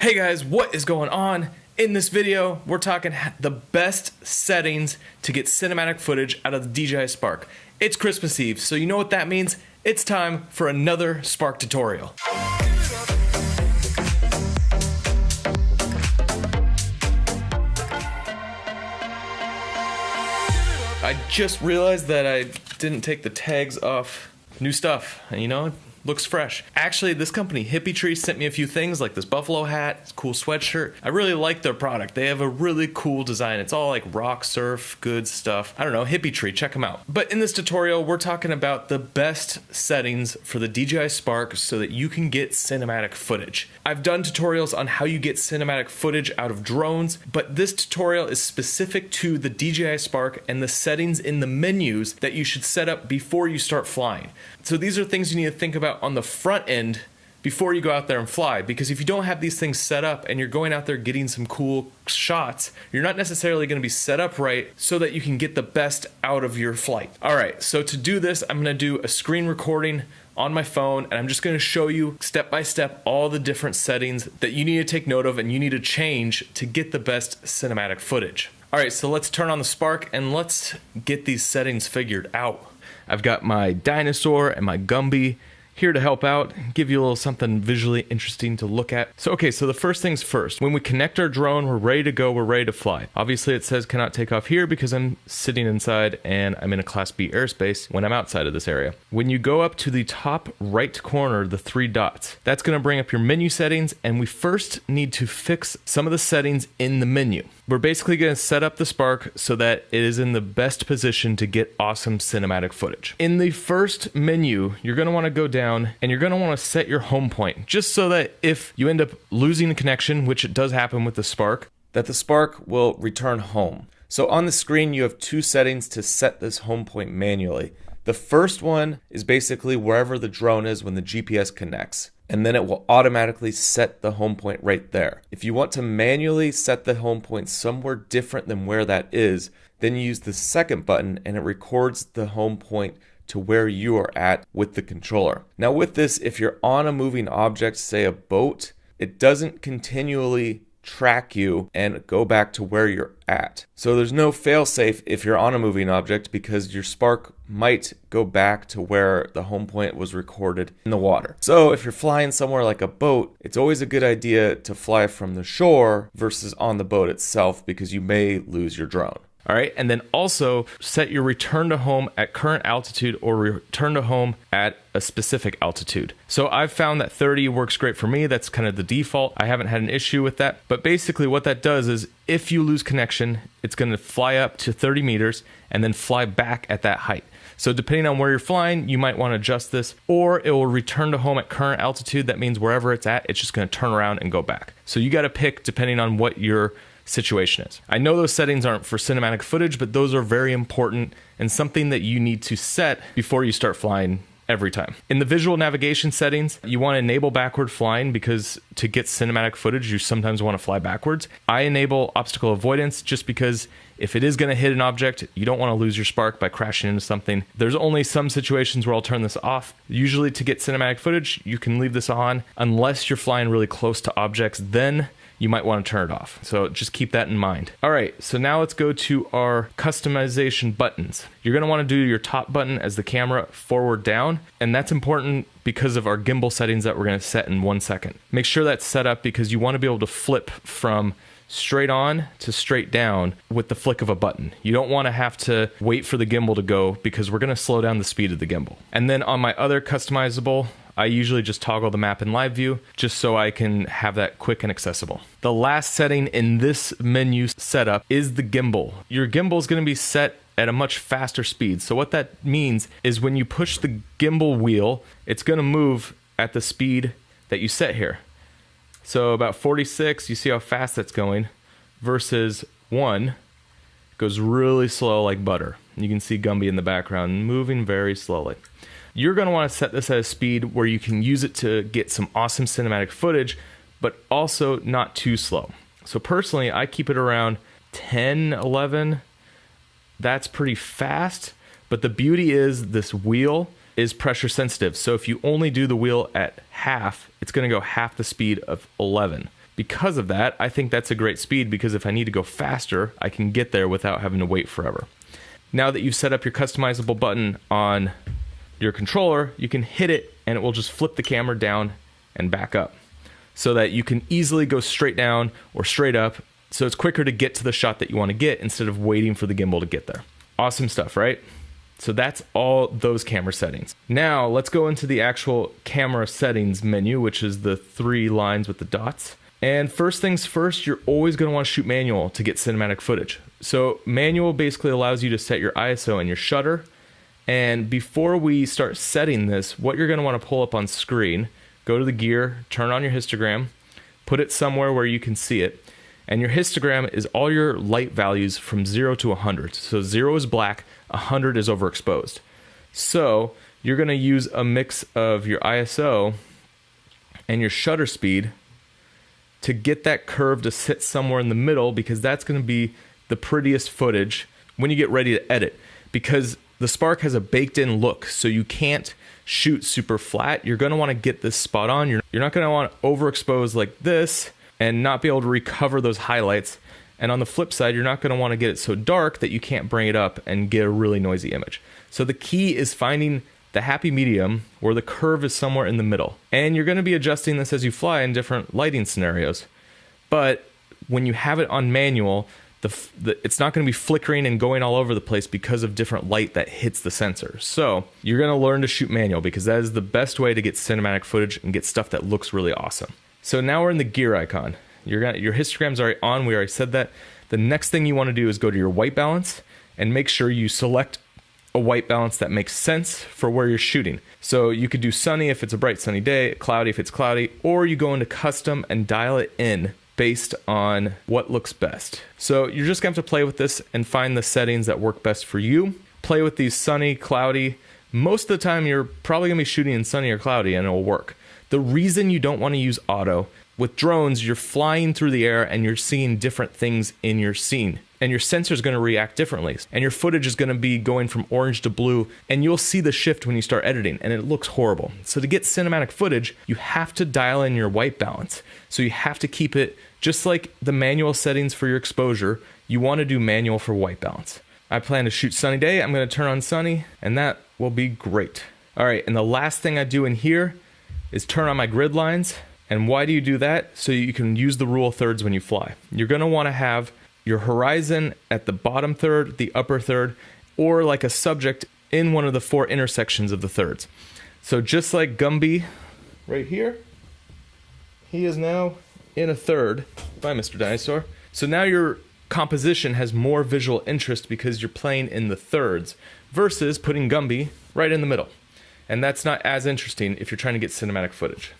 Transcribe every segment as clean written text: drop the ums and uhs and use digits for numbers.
Hey guys, what is going on? In this video, we're talking the best settings to get cinematic footage out of the DJI Spark. It's Christmas Eve, so you know what that means? It's time for another Spark tutorial. I just realized that I didn't take the tags off new stuff, and you know, it looks fresh. Actually, this company, Hippie Tree, sent me a few things like this buffalo hat, this cool sweatshirt. I really like their product. They have a really cool design. It's all like rock surf, good stuff. I don't know, Hippie Tree, check them out. But in this tutorial, we're talking about the best settings for the DJI Spark so that you can get cinematic footage. I've done tutorials on how you get cinematic footage out of drones, but this tutorial is specific to the DJI Spark and the settings in the menus that you should set up before you start flying. So these are things you need to think about on the front end before you go out there and fly, because if you don't have these things set up and you're going out there getting some cool shots, you're not necessarily going to be set up right so that you can get the best out of your flight. All right, so to do this, I'm going to do a screen recording on my phone, and I'm just going to show you step by step all the different settings that you need to take note of and you need to change to get the best cinematic footage. All right, so let's turn on the Spark and let's get these settings figured out. I've got my dinosaur and my Gumby here to help out, give you a little something visually interesting to look at. So the first things first, when we connect our drone, we're ready to go, we're ready to fly. Obviously it says cannot take off here because I'm sitting inside and I'm in a Class B airspace when I'm outside of this area. When you go up to the top right corner, the three dots, that's gonna bring up your menu settings, and we first need to fix some of the settings in the menu. We're basically going to set up the Spark so that it is in the best position to get awesome cinematic footage. In the first menu, you're going to want to go down and you're going to want to set your home point, just so that if you end up losing the connection, which it does happen with the Spark, that the Spark will return home. So on the screen, you have two settings to set this home point manually. The first one is basically wherever the drone is when the GPS connects, and then it will automatically set the home point right there. If you want to manually set the home point somewhere different than where that is, then you use the second button and it records the home point to where you are at with the controller. Now with this, if you're on a moving object, say a boat, it doesn't continually track you and go back to where you're at. So there's no fail-safe if you're on a moving object, because your Spark might go back to where the home point was recorded in the water. So if you're flying somewhere like a boat, it's always a good idea to fly from the shore versus on the boat itself, because you may lose your drone. All right, and then also set your return to home at current altitude or return to home at a specific altitude. So I've found that 30 works great for me. That's kind of the default. I haven't had an issue with that. But basically what that does is if you lose connection, it's going to fly up to 30 meters and then fly back at that height. So depending on where you're flying, you might want to adjust this, or it will return to home at current altitude. That means wherever it's at, it's just going to turn around and go back. So you got to pick depending on what your situation is. I know those settings aren't for cinematic footage, but those are very important and something that you need to set before you start flying every time. In the visual navigation settings, you want to enable backward flying, because to get cinematic footage, you sometimes want to fly backwards. I enable obstacle avoidance just because if it is going to hit an object, you don't want to lose your Spark by crashing into something. There's only some situations where I'll turn this off. Usually to get cinematic footage, you can leave this on unless you're flying really close to objects, then you might want to turn it off. So just keep that in mind. All right, so now let's go to our customization buttons. You're gonna want to do your top button as the camera forward down, and that's important because of our gimbal settings that we're gonna set in 1 second. Make sure that's set up because you want to be able to flip from straight on to straight down with the flick of a button. You don't want to have to wait for the gimbal to go, because we're going to slow down the speed of the gimbal. And then on my other customizable, I usually just toggle the map in live view just so I can have that quick and accessible. The last setting in this menu setup is the gimbal. Your gimbal is going to be set at a much faster speed. So what that means is when you push the gimbal wheel, it's going to move at the speed that you set here. So about 46, you see how fast that's going, versus 1 goes really slow like butter. You can see Gumby in the background moving very slowly. You're going to want to set this at a speed where you can use it to get some awesome cinematic footage, but also not too slow. So personally, I keep it around 10, 11. That's pretty fast, but the beauty is this wheel is pressure sensitive. So if you only do the wheel at half, it's going to go half the speed of 11. Because of that, I think that's a great speed, because if I need to go faster, I can get there without having to wait forever. Now that you've set up your customizable button on your controller, you can hit it and it will just flip the camera down and back up so that you can easily go straight down or straight up. So it's quicker to get to the shot that you want to get instead of waiting for the gimbal to get there. Awesome stuff, right? So that's all those camera settings. Now let's go into the actual camera settings menu, which is the 3 lines with the dots. And first things first, you're always going to want to shoot manual to get cinematic footage. So manual basically allows you to set your ISO and your shutter. And before we start setting this, what you're going to want to pull up on screen, go to the gear, turn on your histogram, put it somewhere where you can see it. And your histogram is all your light values from 0 to 100. So 0 is black, 100 is overexposed. So you're going to use a mix of your ISO and your shutter speed to get that curve to sit somewhere in the middle, because that's going to be the prettiest footage when you get ready to edit, because the Spark has a baked in look, so you can't shoot super flat. You're going to want to get this spot on. You're not going to want to overexpose like this and not be able to recover those highlights. And on the flip side, you're not going to want to get it so dark that you can't bring it up and get a really noisy image. So the key is finding the happy medium where the curve is somewhere in the middle. And you're going to be adjusting this as you fly in different lighting scenarios. But when you have it on manual, it's not going to be flickering and going all over the place because of different light that hits the sensor. So you're going to learn to shoot manual, because that is the best way to get cinematic footage and get stuff that looks really awesome. So now we're in the gear icon. Your histogram's already on. We already said that. The next thing you want to do is go to your white balance and make sure you select a white balance that makes sense for where you're shooting. So you could do sunny if it's a bright sunny day, cloudy if it's cloudy, or you go into custom and dial it in based on what looks best. So you're just going to have to play with this and find the settings that work best for you. Play with these sunny, cloudy. Most of the time you're probably going to be shooting in sunny or cloudy and it will work. The reason you don't want to use auto, with drones, you're flying through the air and you're seeing different things in your scene. And your sensor is going to react differently. And your footage is going to be going from orange to blue. And you'll see the shift when you start editing. And it looks horrible. So to get cinematic footage, you have to dial in your white balance. So you have to keep it just like the manual settings for your exposure. You want to do manual for white balance. I plan to shoot sunny day. I'm going to turn on sunny. And that will be great. All right. And the last thing I do in here is turn on my grid lines. And why do you do that? So you can use the rule of thirds when you fly. You're going to want to have your horizon at the bottom third, the upper third, or like a subject in one of the 4 intersections of the thirds. So just like Gumby right here, he is now in a third. Bye, Mr. Dinosaur. So now your composition has more visual interest because you're playing in the thirds versus putting Gumby right in the middle. And that's not as interesting if you're trying to get cinematic footage.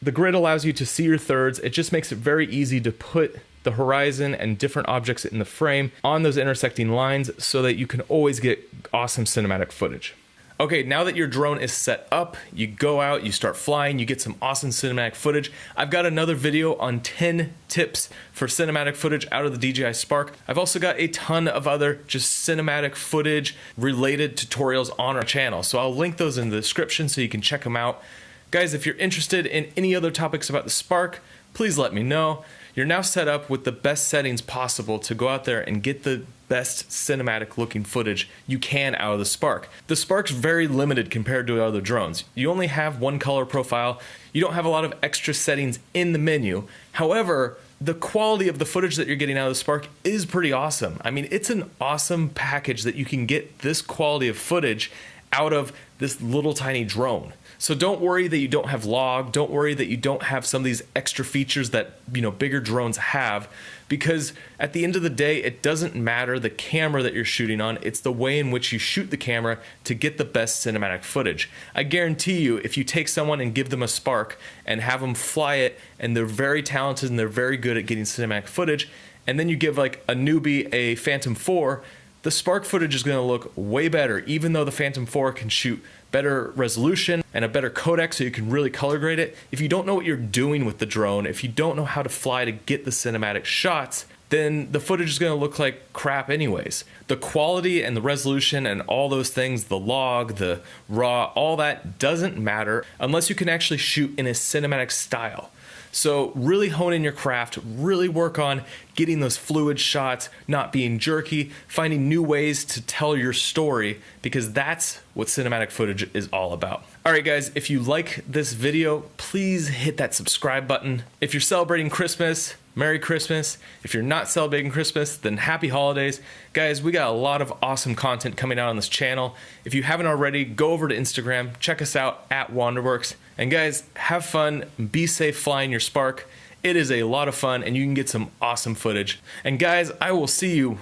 The grid allows you to see your thirds. It just makes it very easy to put the horizon and different objects in the frame on those intersecting lines so that you can always get awesome cinematic footage. Okay, now that your drone is set up, you go out, you start flying, you get some awesome cinematic footage. I've got another video on 10 tips for cinematic footage out of the DJI Spark. I've also got a ton of other just cinematic footage related tutorials on our channel. So I'll link those in the description so you can check them out. Guys, if you're interested in any other topics about the Spark, please let me know. You're now set up with the best settings possible to go out there and get the best cinematic looking footage you can out of the Spark. The Spark's very limited compared to other drones. You only have one color profile. You don't have a lot of extra settings in the menu. However, the quality of the footage that you're getting out of the Spark is pretty awesome. I mean, it's an awesome package that you can get this quality of footage out of this little tiny drone. So don't worry that you don't have log, don't worry that you don't have some of these extra features that, bigger drones have, because at the end of the day, it doesn't matter the camera that you're shooting on, it's the way in which you shoot the camera to get the best cinematic footage. I guarantee you, if you take someone and give them a Spark and have them fly it, and they're very talented and they're very good at getting cinematic footage, and then you give like a newbie a Phantom 4, the Spark footage is going to look way better, even though the Phantom 4 can shoot better resolution and a better codec so you can really color grade it. If you don't know what you're doing with the drone, if you don't know how to fly to get the cinematic shots, then the footage is going to look like crap anyways. The quality and the resolution and all those things, the log, the raw, all that doesn't matter unless you can actually shoot in a cinematic style. So really hone in your craft, really work on getting those fluid shots, not being jerky, finding new ways to tell your story, because that's what cinematic footage is all about. All right, guys, if you like this video, please hit that subscribe button. If you're celebrating Christmas, Merry Christmas. If you're not celebrating Christmas, then happy holidays. Guys, we got a lot of awesome content coming out on this channel. If you haven't already, go over to Instagram, check us out at Wanderworks. And guys, have fun, be safe flying your Spark. It is a lot of fun and you can get some awesome footage. And guys, I will see you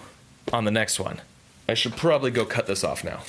on the next one. I should probably go cut this off now.